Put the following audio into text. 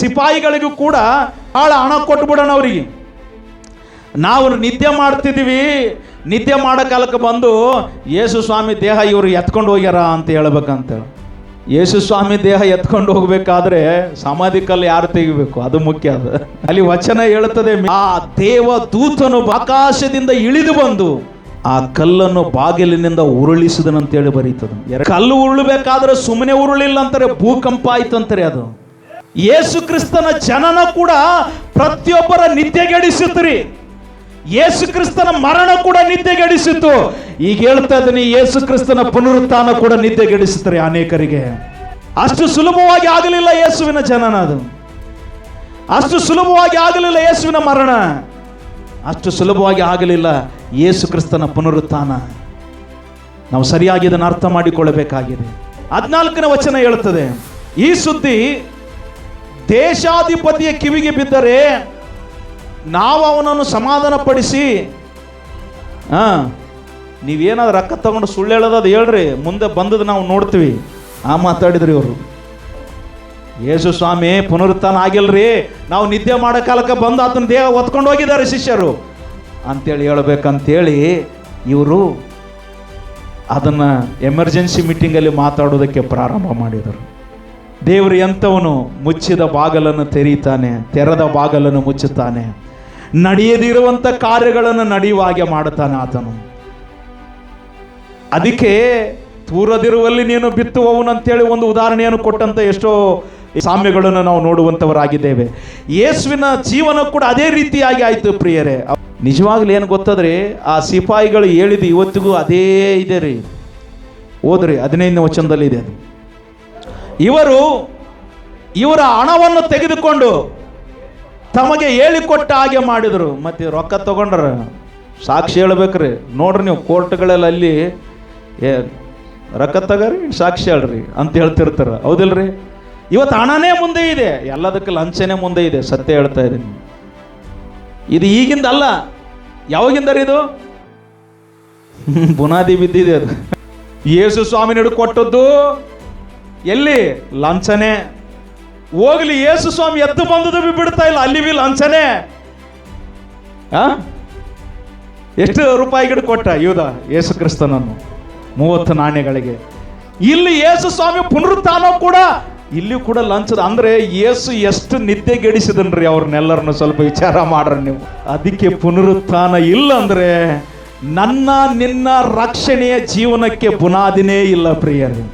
ಸಿಪಾಯಿಗಳಿಗೂ ಕೂಡ ಭಾಳ ಹಣ ಕೊಟ್ಬಿಡೋಣ ಅವರಿಗೆ. ನಾವು ನಿದ್ದೆ ಮಾಡ್ತಿದ್ದೀವಿ, ನಿದ್ದೆ ಮಾಡೋ ಕಾಲಕ್ಕೆ ಬಂದು ಯೇಸು ಸ್ವಾಮಿ ದೇಹ ಇವರು ಎತ್ಕೊಂಡು ಹೋಗ್ಯಾರ ಅಂತ ಹೇಳ್ಬೇಕಂತೇಳಿ. ಯೇಸು ಸ್ವಾಮಿ ದೇಹ ಎತ್ಕೊಂಡು ಹೋಗ್ಬೇಕಾದ್ರೆ ಸಮಾಧಿ ಕಲ್ಲು ಯಾರು ತೆಗಿಬೇಕು, ಅದು ಮುಖ್ಯ. ಅದು ಅಲ್ಲಿ ವಚನ ಹೇಳುತ್ತದೆ, ಆ ದೇವ ದೂತನು ಆಕಾಶದಿಂದ ಇಳಿದು ಬಂದು ಆ ಕಲ್ಲನ್ನು ಬಾಗಿಲಿನಿಂದ ಉರುಳಿಸಿದನಂತೇಳಿ ಬರೀತದೆ. ಕಲ್ಲು ಉರುಳಬೇಕಾದ್ರೆ ಸುಮ್ಮನೆ ಉರುಳಿಲ್ಲ ಅಂತಾರೆ, ಭೂಕಂಪ ಆಯ್ತು ಅಂತಾರೆ. ಅದು ಯೇಸು ಕ್ರಿಸ್ತನ ಜನನ ಕೂಡ ಪ್ರತಿಯೊಬ್ಬರ ನಿದ್ದೆಗೆಡಿಸಿತ್ರಿ. ಯೇಸು ಕ್ರಿಸ್ತನ ಮರಣ ಕೂಡ ನಿದ್ದೆಗೆಡಿಸಿತ್ತು. ಈಗ ಹೇಳ್ತಾ ಇದ್ದೀನಿ, ಯೇಸು ಕ್ರಿಸ್ತನ ಪುನರುತ್ಥಾನ ಕೂಡ ನಿದ್ದೆಗೆಡಿಸುತ್ತಾರೆ ಅನೇಕರಿಗೆ. ಅಷ್ಟು ಸುಲಭವಾಗಿ ಆಗಲಿಲ್ಲ ಯೇಸುವಿನ ಜನನ, ಅದು ಅಷ್ಟು ಸುಲಭವಾಗಿ ಆಗಲಿಲ್ಲ ಯೇಸುವಿನ ಮರಣ, ಅಷ್ಟು ಸುಲಭವಾಗಿ ಆಗಲಿಲ್ಲ ಯೇಸು ಕ್ರಿಸ್ತನ ಪುನರುತ್ಥಾನ. ನಾವು ಸರಿಯಾಗಿ ಇದನ್ನು ಅರ್ಥ ಮಾಡಿಕೊಳ್ಳಬೇಕಾಗಿದೆ. 14ನೇ ವಚನ ಹೇಳುತ್ತದೆ, ಈ ಸುದ್ದಿ ದೇಶಾಧಿಪತಿಯ ಕಿವಿಗೆ ಬಿದ್ದರೆ ನಾವು ಅವನನ್ನು ಸಮಾಧಾನ ಪಡಿಸಿ, ನೀವೇನಾದ್ರು ರೊಕ್ಕ ತಗೊಂಡು ಸುಳ್ಳು ಹೇಳೋದು ಅದು ಹೇಳ್ರಿ, ಮುಂದೆ ಬಂದದ್ದು ನಾವು ನೋಡ್ತೀವಿ. ಮಾತಾಡಿದ್ರಿ ಇವರು. ಯೇಸು ಸ್ವಾಮಿ ಪುನರುತ್ಥಾನ ಆಗಿಲ್ರಿ, ನಾವು ನಿದ್ದೆ ಮಾಡೋ ಕಾಲಕ್ಕೆ ಬಂದು ಆತನ ದೇಹ ಹೊತ್ಕೊಂಡು ಹೋಗಿದ್ದಾರೆ ಶಿಷ್ಯರು ಅಂತೇಳಿ ಹೇಳ್ಬೇಕಂತೇಳಿ ಇವರು ಅದನ್ನು ಎಮರ್ಜೆನ್ಸಿ ಮೀಟಿಂಗಲ್ಲಿ ಮಾತಾಡೋದಕ್ಕೆ ಪ್ರಾರಂಭ ಮಾಡಿದರು. ದೇವರು ಎಂಥವನು, ಮುಚ್ಚಿದ ಬಾಗಲನ್ನು ತೆರೀತಾನೆ, ತೆರೆದ ಬಾಗಲನ್ನು ಮುಚ್ಚುತ್ತಾನೆ, ನಡೆಯದಿರುವಂಥ ಕಾರ್ಯಗಳನ್ನು ನಡೆಯುವ ಹಾಗೆ ಮಾಡುತ್ತಾನೆ ಆತನು. ಅದಕ್ಕೆ ತೂರದಿರುವಲ್ಲಿ ನೀನು ಬಿತ್ತುವವನು ಅಂತೇಳಿ ಒಂದು ಉದಾಹರಣೆಯನ್ನು ಕೊಟ್ಟಂತ ಎಷ್ಟೋ ಸಾಮ್ಯಗಳನ್ನು ನಾವು ನೋಡುವಂಥವರಾಗಿದ್ದೇವೆ. ಯೇಸುವಿನ ಜೀವನ ಕೂಡ ಅದೇ ರೀತಿಯಾಗಿ ಆಯಿತು ಪ್ರಿಯರೇ. ನಿಜವಾಗ್ಲೂ ಏನು ಗೊತ್ತದ್ರಿ, ಆ ಸಿಪಾಯಿಗಳು ಹೇಳಿದ್ದು ಇವತ್ತಿಗೂ ಅದೇ ಇದೆ ರೀ. ಓದ್ರಿ 15ನೇ ವಚನದಲ್ಲಿ ಇದೆ. ಇವರ ಹಣವನ್ನು ತೆಗೆದುಕೊಂಡು ತಮಗೆ ಹೇಳಿಕೊಟ್ಟ ಹಾಗೆ ಮಾಡಿದರು. ಮತ್ತೆ ರೊಕ್ಕ ತಗೊಂಡ್ರ ಸಾಕ್ಷಿ ಹೇಳ್ಬೇಕ್ರಿ. ನೋಡ್ರಿ ನೀವು ಕೋರ್ಟ್ಗಳೆಲ್ಲ ಅಲ್ಲಿ ರೊಕ್ಕ ತಗೋರಿ ಸಾಕ್ಷಿ ಹೇಳ್ರಿ ಅಂತ ಹೇಳ್ತಿರ್ತಾರೆ, ಹೌದಿಲ್ರಿ? ಇವತ್ತು ಹಣನೇ ಮುಂದೆ ಇದೆ, ಎಲ್ಲದಕ್ಕೆ ಲಂಚನೇ ಮುಂದೆ ಇದೆ. ಸತ್ಯ ಹೇಳ್ತಾ ಇದ್ದೀನಿ. ಇದು ಈಗಿಂದ ಅಲ್ಲ, ಯಾವಾಗಿಂದ ಇದು ಬುನಾದಿ ಬಿದ್ದಿದೆ. ಅದು ಯೇಸು ಸ್ವಾಮಿ ಹಿಡಿದು ಕೊಟ್ಟದ್ದು ಎಲ್ಲಿ? ಲಂಚನೆ. ಹೋಗ್ಲಿ, ಯೇಸು ಸ್ವಾಮಿ ಎದ್ದು ಬಂದದ್ದು ಬಿಡ್ತಾ ಇಲ್ಲ, ಅಲ್ಲಿ ಬಿ ಲಂಚನೆ. ಎಷ್ಟು ರೂಪಾಯಿಗಿಡು ಕೊಟ್ಟ ಯೂದ ಯೇಸು ಕ್ರಿಸ್ತನನ್ನು? 30 ನಾಣ್ಯಗಳಿಗೆ. ಇಲ್ಲಿ ಯೇಸು ಸ್ವಾಮಿ ಪುನರುತ್ಥಾನ ಕೂಡ ಇಲ್ಲಿ ಕೂಡ ಲಂಚದ. ಅಂದ್ರೆ ಯೇಸು ಎಷ್ಟು ನಿದ್ದೆಗೆಡಿಸಿದನ್ರಿ ಅವ್ರನ್ನೆಲ್ಲರನ್ನು, ಸ್ವಲ್ಪ ವಿಚಾರ ಮಾಡ್ರಿ ನೀವು. ಅದಕ್ಕೆ ಪುನರುತ್ಥಾನ ಇಲ್ಲ ಅಂದ್ರೆ ನನ್ನ ನಿನ್ನ ರಕ್ಷಣೆಯ ಜೀವನಕ್ಕೆ ಬುನಾದಿನೇ ಇಲ್ಲ ಪ್ರಿಯರೇ.